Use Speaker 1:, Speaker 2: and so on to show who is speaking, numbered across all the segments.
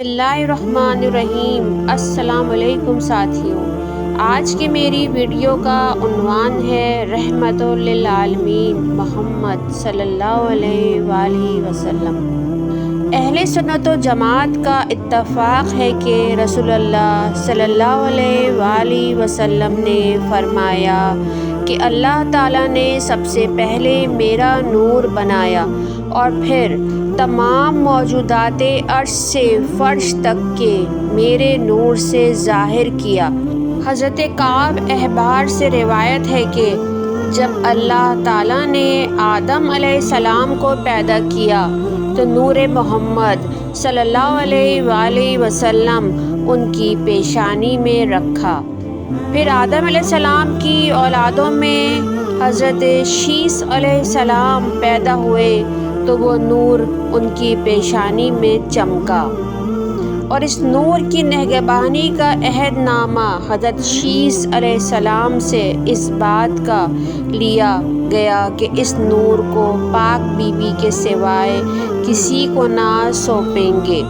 Speaker 1: بسم اللہ الرحمن الرحیم۔ السلام علیکم ساتھیوں، آج کی میری ویڈیو کا عنوان ہے رحمت للعالمین محمد صلی اللہ علیہ وآلہ وسلم۔ اہل سنت و جماعت کا اتفاق ہے کہ رسول اللہ صلی اللہ علیہ وآلہ وسلم نے فرمایا کہ اللہ تعالیٰ نے سب سے پہلے میرا نور بنایا اور پھر تمام موجودات عرش سے فرش تک کے میرے نور سے ظاہر کیا۔ حضرت کعب احبار سے روایت ہے کہ جب اللہ تعالیٰ نے آدم علیہ السلام کو پیدا کیا تو نور محمد صلی اللہ علیہ وآلہ وسلم ان کی پیشانی میں رکھا۔ پھر آدم علیہ السلام کی اولادوں میں حضرت شیث علیہ السلام پیدا ہوئے تو وہ نور ان کی پیشانی میں چمکا، اور اس نور کی نگہبانی کا عہد نامہ حضرت شیث علیہ السلام سے اس بات کا لیا گیا کہ اس نور کو پاک بی بی کے سوائے کسی کو نہ سونپیں گے۔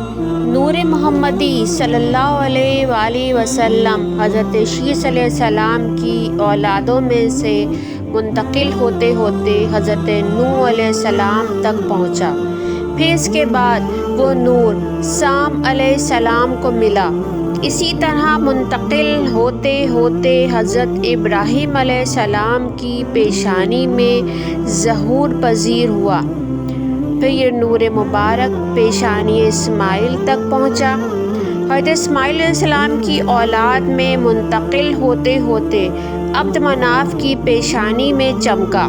Speaker 1: نور محمدی صلی اللہ علیہ وآلہ وسلم حضرت شیث علیہ السلام کی اولادوں میں سے منتقل ہوتے ہوتے حضرت نوح علیہ السلام تک پہنچا۔ پھر اس کے بعد وہ نور سام علیہ السلام کو ملا۔ اسی طرح منتقل ہوتے ہوتے حضرت ابراہیم علیہ السلام کی پیشانی میں ظہور پذیر ہوا۔ پھر یہ نور مبارک پیشانی اسماعیل تک پہنچا۔ حضرت اسماعیل علیہ السلام کی اولاد میں منتقل ہوتے ہوتے عبد مناف کی پیشانی میں چمکا۔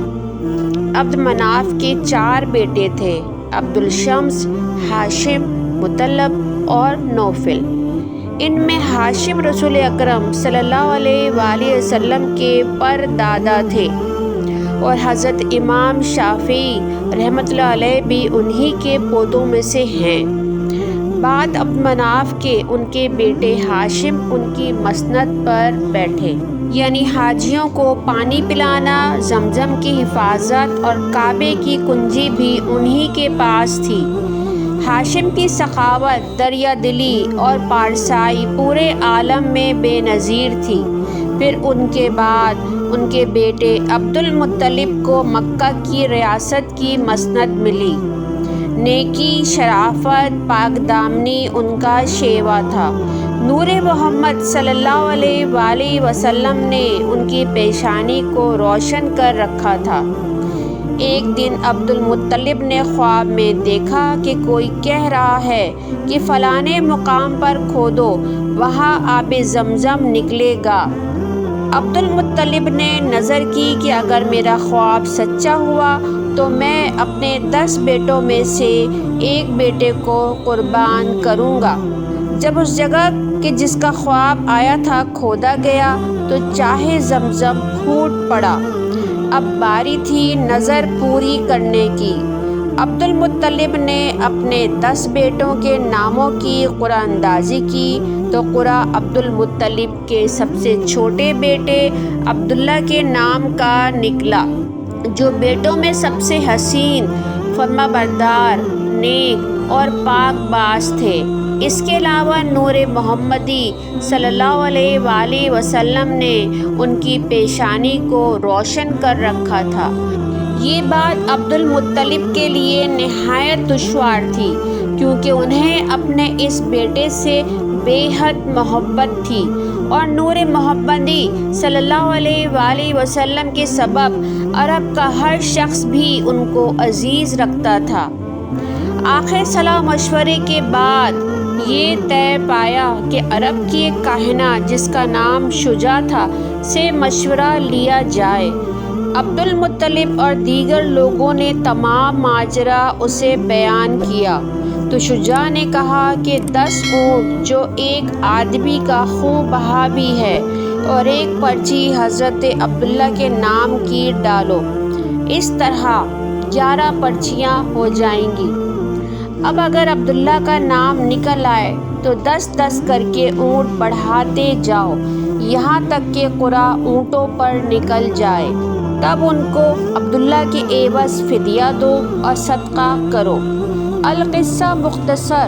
Speaker 1: عبد مناف کے 4 بیٹے تھے: عبد الشمس، ہاشم، مطلب اور نوفل۔ ان میں ہاشم رسول اکرم صلی اللہ علیہ وآلہ وسلم کے پردادا تھے، اور حضرت امام شافعی رحمۃ اللہ علیہ بھی انہی کے پودوں میں سے ہیں۔ بعد عبد مناف کے ان کے بیٹے ہاشم ان کی مسند پر بیٹھے، یعنی حاجیوں کو پانی پلانا، زمزم کی حفاظت اور کعبے کی کنجی بھی انہی کے پاس تھی۔ ہاشم کی سخاوت، دریا دلی اور پارسائی پورے عالم میں بے نظیر تھی۔ پھر ان کے بعد ان کے بیٹے عبد المطلب کو مکہ کی ریاست کی مسند ملی۔ نیکی، شرافت، پاک دامنی ان کا شیوا تھا۔ نور محمد صلی اللہ علیہ وآلہ وسلم نے ان کی پیشانی کو روشن کر رکھا تھا۔ ایک دن عبد المطلب نے خواب میں دیکھا کہ کوئی کہہ رہا ہے کہ فلانے مقام پر کھودو، وہاں آب زمزم نکلے گا۔ عبد المطلب نے نظر کی کہ اگر میرا خواب سچا ہوا تو میں اپنے 10 بیٹوں میں سے ایک بیٹے کو قربان کروں گا۔ جب اس جگہ کہ جس کا خواب آیا تھا کھودا گیا تو چاہے زمزم پھوٹ پڑا۔ اب باری تھی نظر پوری کرنے کی۔ عبد المطلب نے اپنے 10 بیٹوں کے ناموں کی قرعہ اندازی کی تو قرعہ عبد المطلب کے سب سے چھوٹے بیٹے عبداللہ کے نام کا نکلا، جو بیٹوں میں سب سے حسین، فرمانبردار، نیک اور پاک باز تھے۔ اس کے علاوہ نور محمدی صلی اللہ علیہ وآلہ وسلم نے ان کی پیشانی کو روشن کر رکھا تھا۔ یہ بات عبد المطلب کے لیے نہایت دشوار تھی، کیونکہ انہیں اپنے اس بیٹے سے بے حد محبت تھی، اور نور محمدی صلی اللہ علیہ وآلہ وسلم کے سبب عرب کا ہر شخص بھی ان کو عزیز رکھتا تھا۔ آخر صلاح مشورے کے بعد یہ طے پایا کہ عرب کی ایک کاہنہ جس کا نام شجاع تھا سے مشورہ لیا جائے۔ عبد المطلب اور دیگر لوگوں نے تمام ماجرا اسے بیان کیا تو شجاع نے کہا کہ 10 اونٹ جو ایک آدمی کا خوب بہا بھی ہے اور ایک پرچی حضرت عبداللہ کے نام کی ڈالو، اس طرح 11 پرچیاں ہو جائیں گی۔ اب اگر عبداللہ کا نام نکل آئے تو 10 کر کے اونٹ بڑھاتے جاؤ یہاں تک کہ قرعہ اونٹوں پر نکل جائے، تب ان کو عبداللہ کے عوض فدیہ دو اور صدقہ کرو۔ القصہ مختصر،